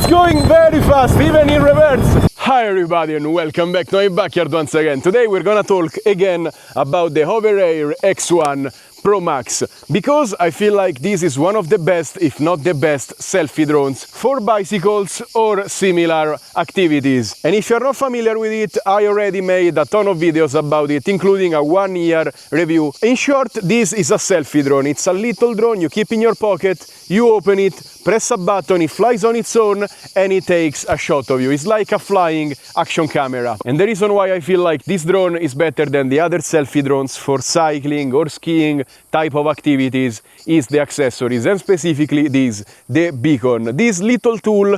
it's going very fast, even in reverse. Hi everybody and welcome back to my backyard once again. Today we're gonna talk again about the HoverAir X1 Pro Max, because I feel like this is one of the best, if not the best, selfie drones for bicycles or similar activities. And if you're not familiar with it, I already made a ton of videos about it, including a 1-year review. In short, this is a selfie drone. It's a little drone you keep in your pocket, you open it, press a button, it flies on its own, and it takes a shot of you. It's like a flying action camera. And the reason why I feel like this drone is better than the other selfie drones for cycling or skiing type of activities is the accessories, and specifically the beacon. This little tool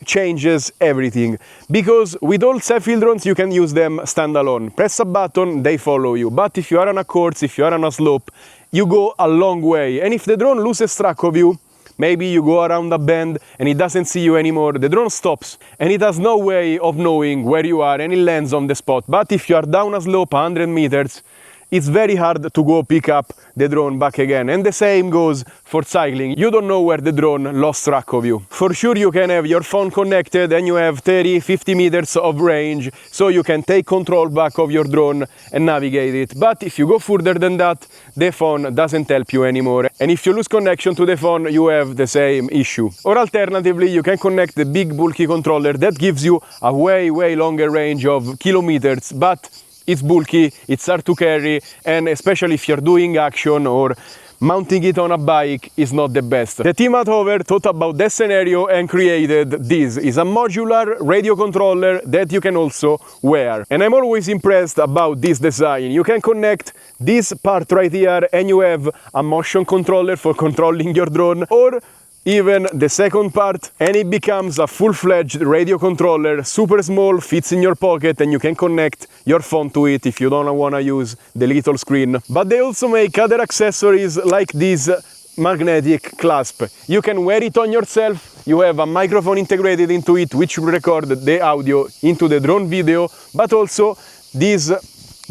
changes everything, because with all selfie drones you can use them standalone. Press a button, they follow you. But if you are on a course, if you are on a slope, you go a long way. And if the drone loses track of you, maybe you go around a bend and it doesn't see you anymore, the drone stops and it has no way of knowing where you are and it lands on the spot. But if you are down a slope 100 meters, it's very hard to go pick up the drone back again. And the same goes for cycling. You don't know where the drone lost track of you. For sure you can have your phone connected and you have 30-50 meters of range, so you can take control back of your drone and navigate it. But if you go further than that, the phone doesn't help you anymore. And if you lose connection to the phone, you have the same issue. Or alternatively, you can connect the big bulky controller that gives you a way longer range of kilometers, but it's bulky, it's hard to carry, and especially if you're doing action or mounting it on a bike is not the best. The team at Hover thought about that scenario and created this. It's a modular radio controller that you can also wear. And I'm always impressed about this design. You can connect this part right here and you have a motion controller for controlling your drone, or even the second part, and it becomes a full-fledged radio controller, super small, fits in your pocket, and you can connect your phone to it if you don't want to use the little screen. But they also make other accessories like this magnetic clasp. You can wear it on yourself, you have a microphone integrated into it which will record the audio into the drone video, but also this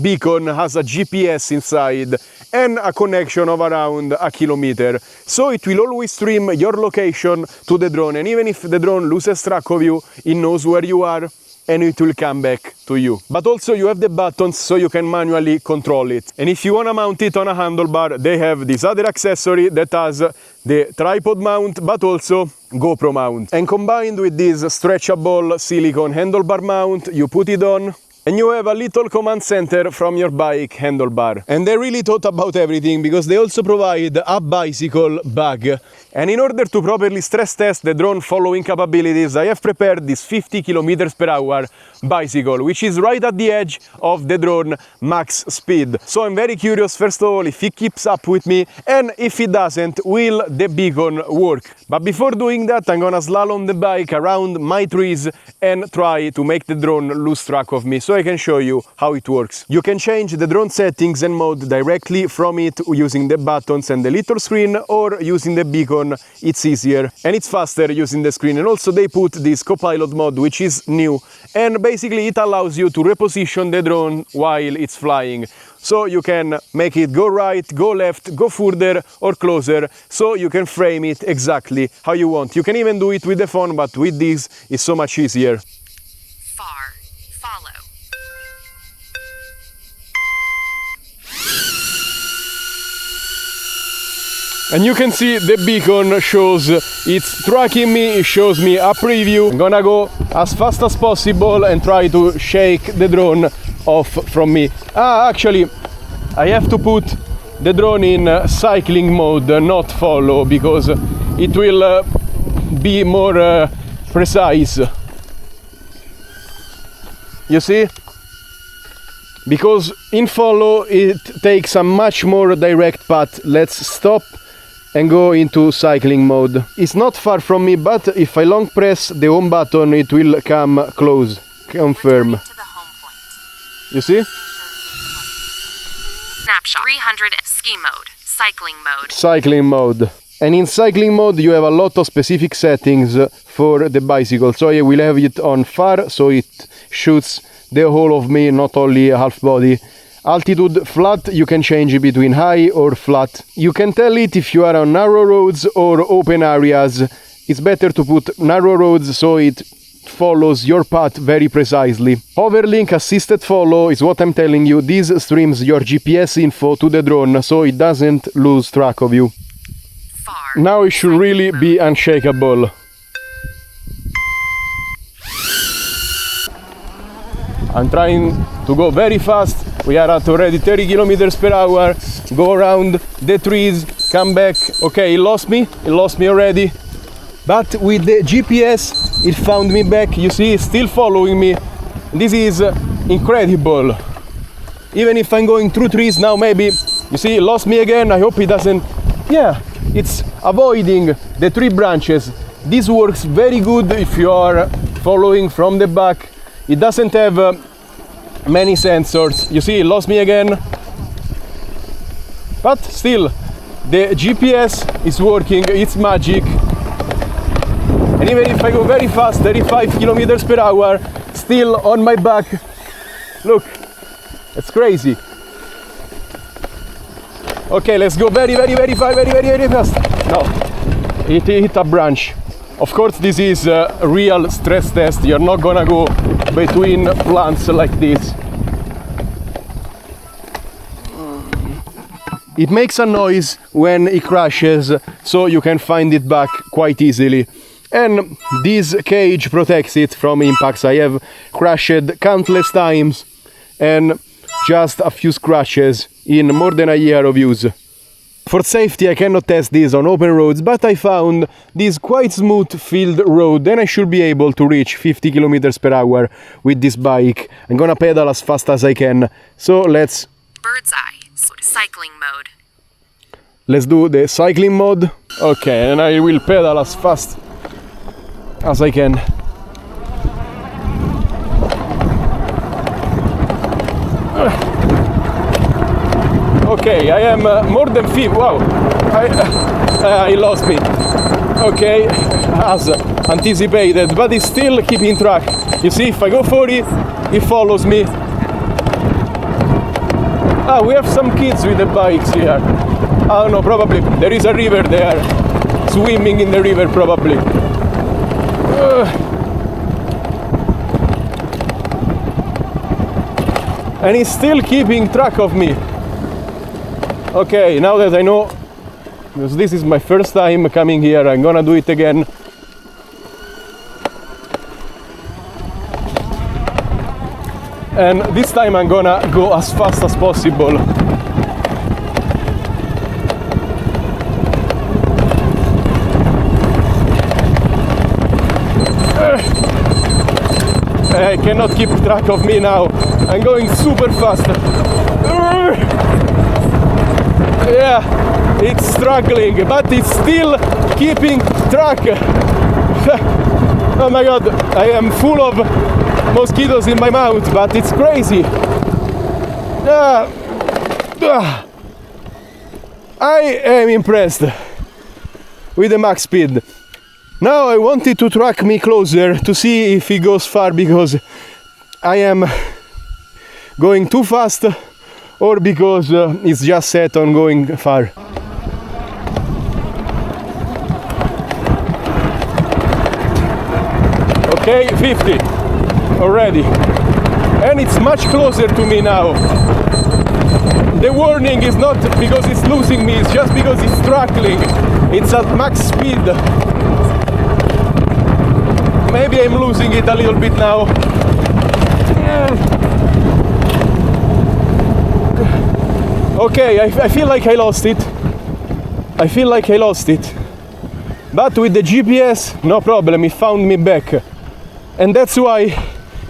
beacon has a GPS inside and a connection of around a kilometer. So it will always stream your location to the drone, and even if the drone loses track of you, it knows where you are and it will come back to you. But also you have the buttons so you can manually control it. And if you want to mount it on a handlebar, they have this other accessory that has the tripod mount but also GoPro mount. And combined with this stretchable silicone handlebar mount, you put it on and you have a little command center from your bike handlebar. And they really thought about everything, because they also provide a bicycle bag. And in order to properly stress test the drone following capabilities, I have prepared this 50 km/h bicycle, which is right at the edge of the drone max speed. So I'm very curious, first of all, if it keeps up with me, and if it doesn't, will the beacon work? But before doing that, I'm gonna slalom the bike around my trees and try to make the drone lose track of me, so I can show you how it works. You can change the drone settings and mode directly from it using the buttons and the little screen, or using the beacon. It's easier and it's faster using the screen. And also they put this co-pilot mode, which is new, and basically it allows you to reposition the drone while it's flying. So you can make it go right, go left, go further or closer, so you can frame it exactly how you want. You can even do it with the phone, but with this it's so much easier. Far, follow. And you can see the beacon shows it's tracking me, it shows me a preview. I'm gonna go as fast as possible and try to shake the drone off from me. Actually, I have to put the drone in cycling mode, not follow, because it will be more precise. You see? Because in follow it takes a much more direct path. Let's stop and go into cycling mode. It's not far from me, but if I long press the home button, it will come close, confirm. You see? Snapshot 300 ski mode, cycling mode. Cycling mode. And in cycling mode you have a lot of specific settings for the bicycle. So I will have it on far, so it shoots the whole of me, not only half body. Altitude flat, you can change it between high or flat. You can tell it if you are on narrow roads or open areas. it's better to put narrow roads so it follows your path very precisely. Hoverlink assisted follow is what I'm telling you. This streams your GPS info to the drone so it doesn't lose track of you. Far. Now it should really be unshakable. I'm trying to go very fast. We are at already 30 kilometers per hour. Go around the trees, come back. Okay, it lost me already. But with the GPS, it found me back. You see, it's still following me. This is incredible. Even if I'm going through trees now, maybe, you see, it lost me again. I hope it doesn't. Yeah, it's avoiding the tree branches. This works very good if you are following from the back. It doesn't have many sensors. You see, it lost me again. But still, the GPS is working, it's magic. And even if I go very fast, 35 kilometers per hour, still on my back. Look, it's crazy. Okay, let's go very fast. No, it hit a branch. Of course, this is a real stress test. You're not gonna go between plants like this. It makes a noise when it crashes, so you can find it back quite easily. And this cage protects it from impacts. I have crashed countless times and just a few scratches in more than a year of use. For safety, I cannot test this on open roads, but I found this quite smooth field road and I should be able to reach 50 kilometers per hour with this bike. I'm gonna pedal as fast as I can. So let's... Bird's eye. Cycling mode. Let's do the cycling mode. Okay, and I will pedal as fast as I can. Okay, I am more than 50. Wow, I lost me. Okay, as anticipated, but it's still keeping track. You see, if I go 40, it follows me. Ah, we have some kids with the bikes here. I don't know, probably there is a river there. Swimming in the river, probably. And he's still keeping track of me. Okay, now that I know, because this is my first time coming here, I'm gonna do it again. And this time I'm gonna go as fast as possible. I cannot keep track of me now. I'm going super fast. Yeah, it's struggling, but it's still keeping track. Oh my god, I am full of mosquitoes in my mouth, but it's crazy. I am impressed with the max speed. Now I wanted to track me closer to see if he goes far, because I am going too fast or because it's just set on going far. Okay, 50 already, and it's much closer to me now. The warning is not because it's losing me, it's just because it's struggling. It's at max speed. Maybe I'm losing it a little bit now. Okay, I feel like I lost it. I feel like I lost it. But with the GPS, no problem, it found me back. And that's why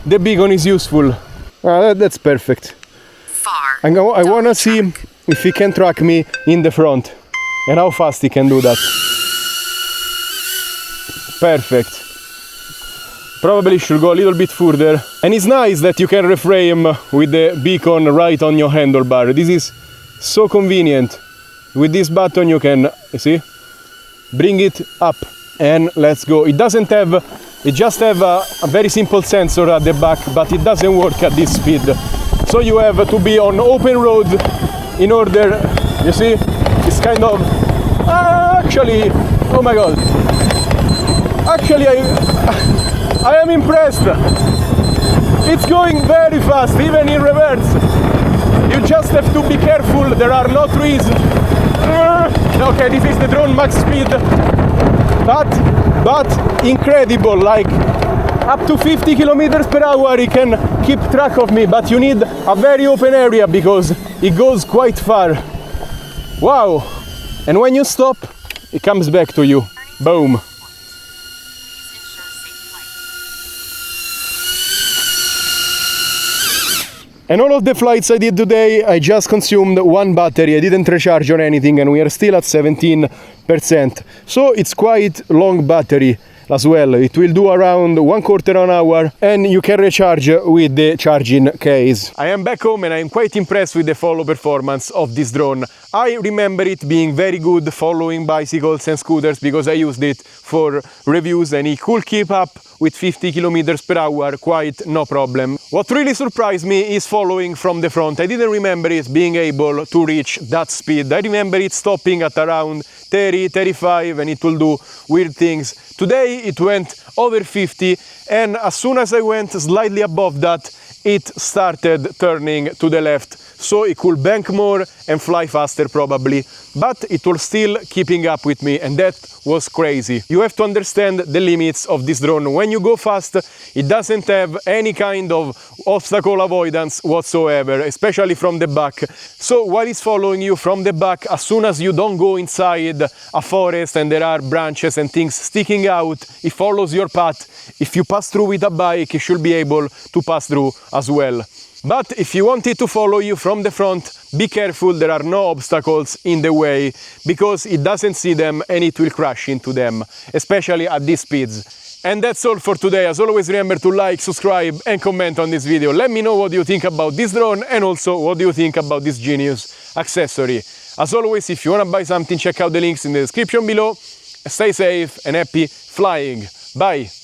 the beacon is useful. That's perfect. Far. I wanna see if he can track me in the front and how fast he can do that. Perfect. Probably should go a little bit further. And it's nice that you can reframe with the beacon right on your handlebar. This is so convenient. With this button you can, you see, bring it up and let's go. It doesn't have, it just have a very simple sensor at the back, but it doesn't work at this speed. So you have to be on open road in order, you see, it's kind of, actually, oh my god. Actually, I am impressed. It's going very fast, even in reverse. You just have to be careful, there are no trees. Okay, this is the drone max speed. But incredible, like up to 50 kilometers per hour it can keep track of me, but you need a very open area because it goes quite far. Wow! And when you stop, it comes back to you. Boom! And all of the flights I did today, I just consumed one battery, I didn't recharge or anything, and we are still at 17%. So it's quite long battery as well. It will do around 1/4 an hour, and you can recharge with the charging case. I am back home and I am quite impressed with the follow performance of this drone. I remember it being very good following bicycles and scooters because I used it for reviews and it could keep up with 50 kilometers per hour quite no problem. What really surprised me is following from the front. I didn't remember it being able to reach that speed. I remember it stopping at around 30, 35 and it will do weird things. Today it went over 50 and as soon as I went slightly above that, it started turning to the left. So it could bank more and fly faster probably, but it was still keeping up with me and that was crazy. You have to understand the limits of this drone. When you go fast, it doesn't have any kind of obstacle avoidance whatsoever, especially from the back. So while it's following you from the back, as soon as you don't go inside a forest and there are branches and things sticking out, it follows your path. If you pass through with a bike, it should be able to pass through as well. But if you want it to follow you from the front, be careful, there are no obstacles in the way because it doesn't see them and it will crash into them, especially at these speeds. And that's all for today. As always, remember to like, subscribe and comment on this video. Let me know what you think about this drone and also what do you think about this genius accessory. As always, if you want to buy something, check out the links in the description below. Stay safe and happy flying. Bye!